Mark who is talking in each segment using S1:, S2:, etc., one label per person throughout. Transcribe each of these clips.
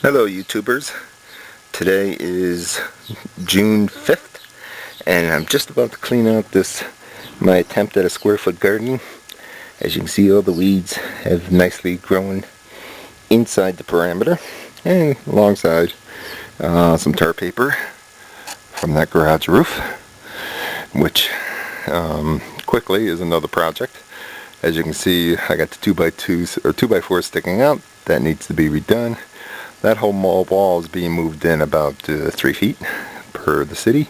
S1: Hello YouTubers, today is June 5th and I'm just about to clean out my attempt at a square foot garden. As you can see, all the weeds have nicely grown inside the parameter and alongside some tar paper from that garage roof, which quickly is another project. As you can see, I got the 2x2s or 2x4s sticking out. That needs to be redone. That whole wall is being moved in about 3 feet per the city.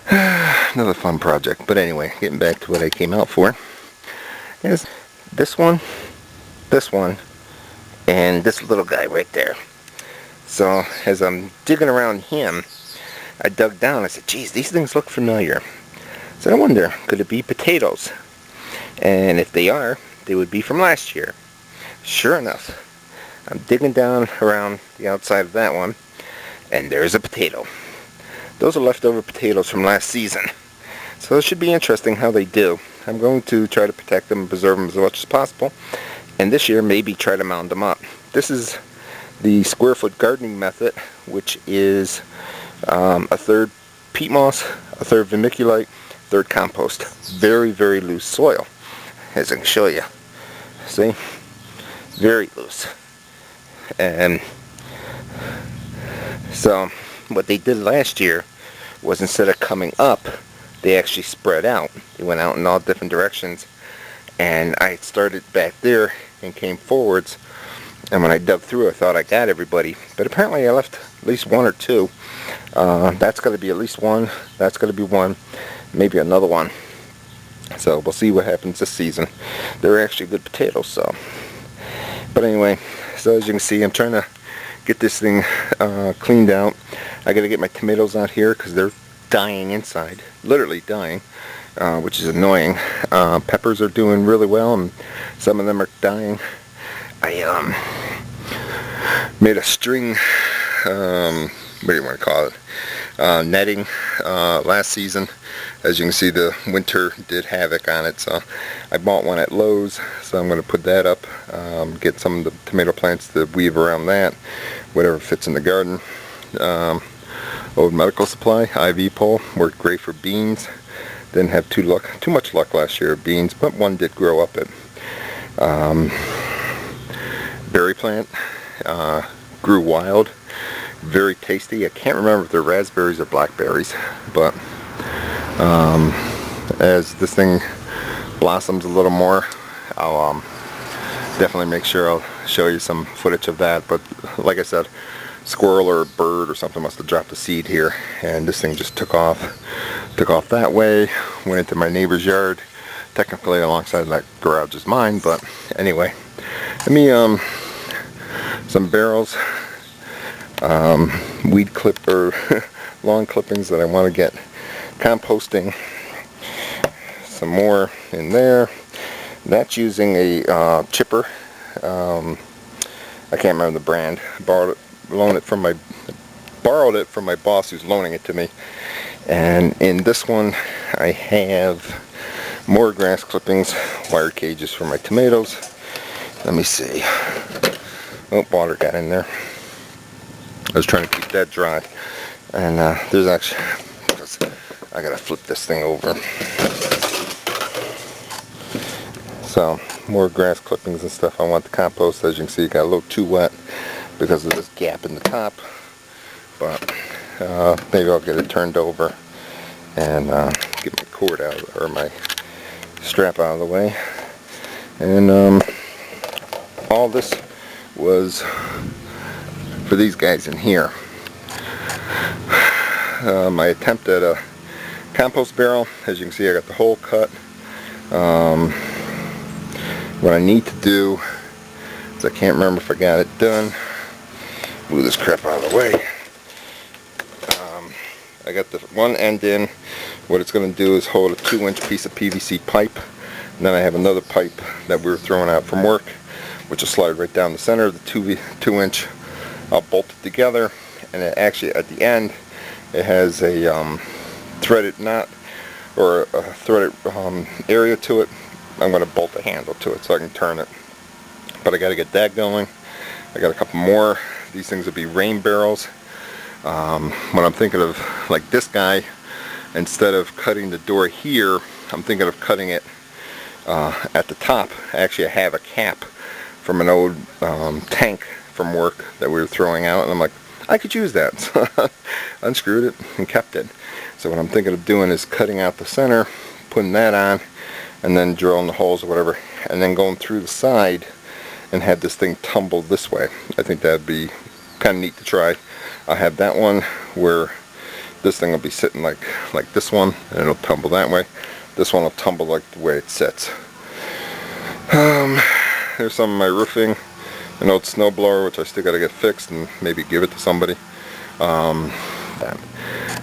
S1: Another fun project. But anyway, getting back to what I came out for is this one, and this little guy right there. So as I'm digging around him, I dug down. I said, geez, these things look familiar. So I wonder, could it be potatoes? And if they are, they would be from last year. Sure enough, I'm digging down around the outside of that one, and there's a potato. Those are leftover potatoes from last season. So it should be interesting how they do. I'm going to try to protect them and preserve them as much as possible, and this year maybe try to mound them up. This is the square foot gardening method, which is a third peat moss, a third vermiculite, third compost. Very, very loose soil, as I can show you. See? Very loose. And so what they did last year was, instead of coming up, they actually spread out. They went out in all different directions, and I started back there and came forwards, and when I dug through, I thought I got everybody, but apparently I left at least one or two. That's got to be at least one, that's got to be one, maybe another one. So we'll see what happens this season. They're actually good potatoes. So, but anyway, so as you can see, I'm trying to get this thing cleaned out. I got to get my tomatoes out here because they're dying inside, literally dying, which is annoying. Peppers are doing really well, and some of them are dying. I made a string, what do you want to call it, netting last season. As you can see, the winter did havoc on it, so I bought one at Lowe's, so I'm going to put that up, get some of the tomato plants to weave around that, whatever fits in the garden. Old Medical Supply IV pole worked great for beans. Didn't have too much luck last year with beans, but one did grow up it. Berry plant grew wild, very tasty. I can't remember if they're raspberries or blackberries, but as this thing blossoms a little more, I'll definitely make sure I'll show you some footage of that. But like I said, squirrel or bird or something must have dropped a seed here, and this thing just took off that way, went into my neighbor's yard. Technically alongside that garage is mine, but anyway, let me some barrels, weed clipper lawn clippings that I want to get composting, some more in there. That's using a chipper. I can't remember the brand. Borrowed it from my boss, who's loaning it to me. And in this one I have more grass clippings, wire cages for my tomatoes. Let me see. Oh, water got in there. I was trying to keep that dry. And there's actually, I gotta flip this thing over. So, more grass clippings and stuff I want to compost. As you can see, it got a little too wet because of this gap in the top. But maybe I'll get it turned over and get my cord out, or my strap out of the way. And all this was for these guys in here. My attempt at a compost barrel. As you can see, I got the hole cut. What I need to do is, I can't remember if I got it done. Move this crap out of the way. I got the one end in. What it's going to do is hold a 2-inch piece of PVC pipe. And then I have another pipe that we were throwing out from work, which will slide right down the center of the 2-inch. I'll bolt it together, and it actually, at the end, it has a threaded knot, or a threaded area to it. I'm going to bolt a handle to it so I can turn it. But I got to get that going. I got a couple more These things would be rain barrels. What I'm thinking of, like this guy, instead of cutting the door here, I'm thinking of cutting it at the top. Actually, I have a cap from an old tank from work that we were throwing out, and I'm like, I could use that. So I unscrewed it and kept it. So what I'm thinking of doing is cutting out the center, putting that on, and then drilling the holes or whatever, and then going through the side and have this thing tumble this way. I think that'd be kind of neat to try. I'll have that one where this thing will be sitting like this one, and it'll tumble that way. This one will tumble like the way it sits. There's some of my roofing, an old snowblower which I still got to get fixed and maybe give it to somebody.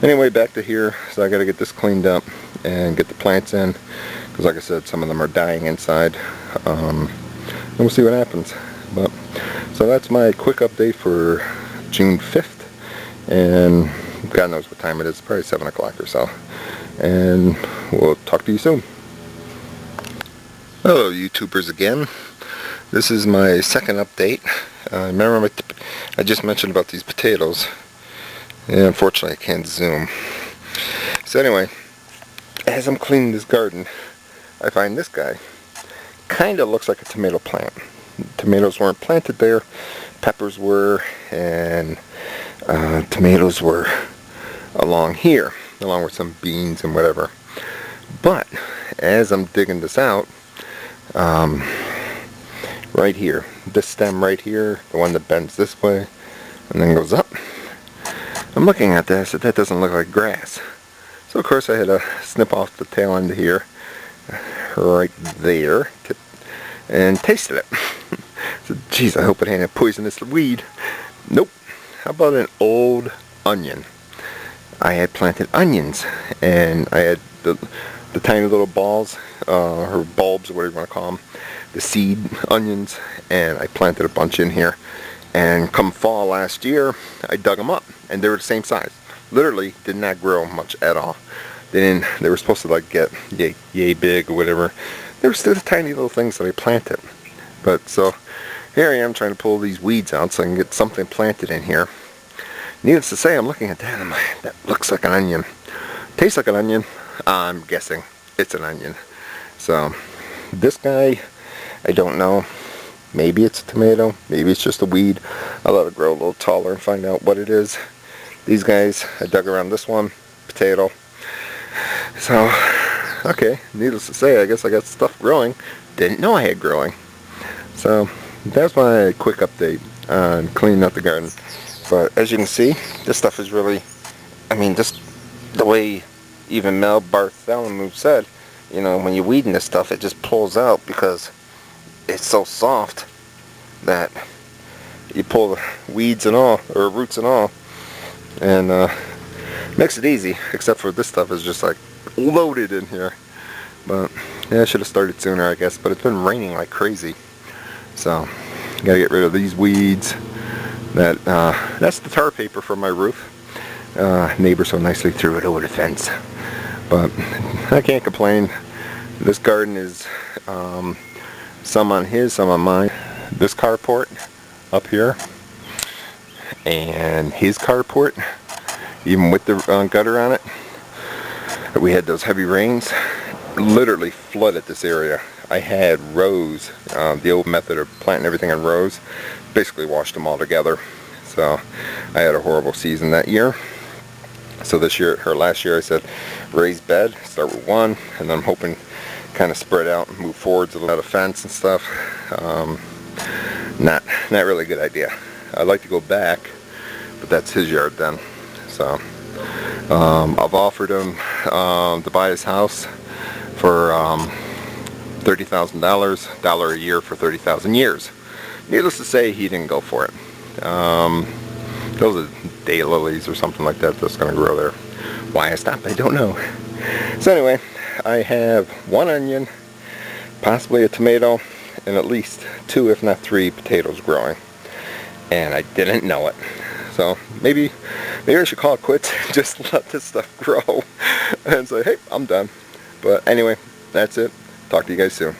S1: Anyway, back to here. So I got to get this cleaned up and get the plants in, because like I said, some of them are dying inside. And we'll see what happens. But so that's my quick update for June 5th, and God knows what time it is. Probably 7 o'clock or so. And we'll talk to you soon. Hello, YouTubers again. This is my second update. Remember I just mentioned about these potatoes. And unfortunately I can't zoom. So anyway, as I'm cleaning this garden, I find this guy. Kinda looks like a tomato plant. Tomatoes weren't planted there. Peppers were, and tomatoes were along here, along with some beans and whatever. But as I'm digging this out, right here, this stem right here, the one that bends this way and then goes up, I'm looking at that. I said, that doesn't look like grass. So of course I had to snip off the tail end here, right there, and tasted it. So geez, I hope it ain't a poisonous weed. Nope. How about an old onion? I had planted onions, and I had the tiny little balls, or bulbs, or whatever you want to call them, the seed onions, and I planted a bunch in here. And come fall last year, I dug them up, and they were the same size. Literally did not grow much at all. They were supposed to like get yay big or whatever. They were still the tiny little things that I planted. But so here I am trying to pull these weeds out so I can get something planted in here. Needless to say, I'm looking at that and that looks like an onion. Tastes like an onion. I'm guessing it's an onion. So this guy, I don't know. Maybe it's a tomato. Maybe it's just a weed. I'll let it grow a little taller and find out what it is. These guys, I dug around this one. Potato. So, okay. Needless to say, I guess I got stuff growing. Didn't know I had growing. So, that's my quick update on cleaning up the garden. But as you can see, this stuff is really, I mean, just the way even Mel Bartholomew said, you know, when you're weeding this stuff, it just pulls out because it's so soft that you pull the weeds and all, or roots and all, and makes it easy, except for this stuff is just like loaded in here. But yeah, I should have started sooner, I guess, but it's been raining like crazy, so gotta get rid of these weeds. That's the tar paper from my roof. Neighbor so nicely threw it over the fence, but I can't complain. This garden is some on his, some on mine. This carport up here, and his carport, even with the gutter on it. We had those heavy rains, literally flooded this area. I had rows, the old method of planting everything in rows, basically washed them all together. So I had a horrible season that year. So this year, or last year, I said raised bed, start with one, and then I'm hoping kind of spread out and move forwards a little bit of fence and stuff. Not really a good idea. I'd like to go back, but that's his yard then. So I've offered him to buy his house for $30,000, $1 a year for 30,000 years. Needless to say, he didn't go for it. Those are daylilies or something like that that's going to grow there. Why I stopped, I don't know. So anyway, I have one onion, possibly a tomato, and at least 2, if not 3, potatoes growing. And I didn't know it. So maybe I should call it quits, just let this stuff grow, and say, hey, I'm done. But anyway, that's it. Talk to you guys soon.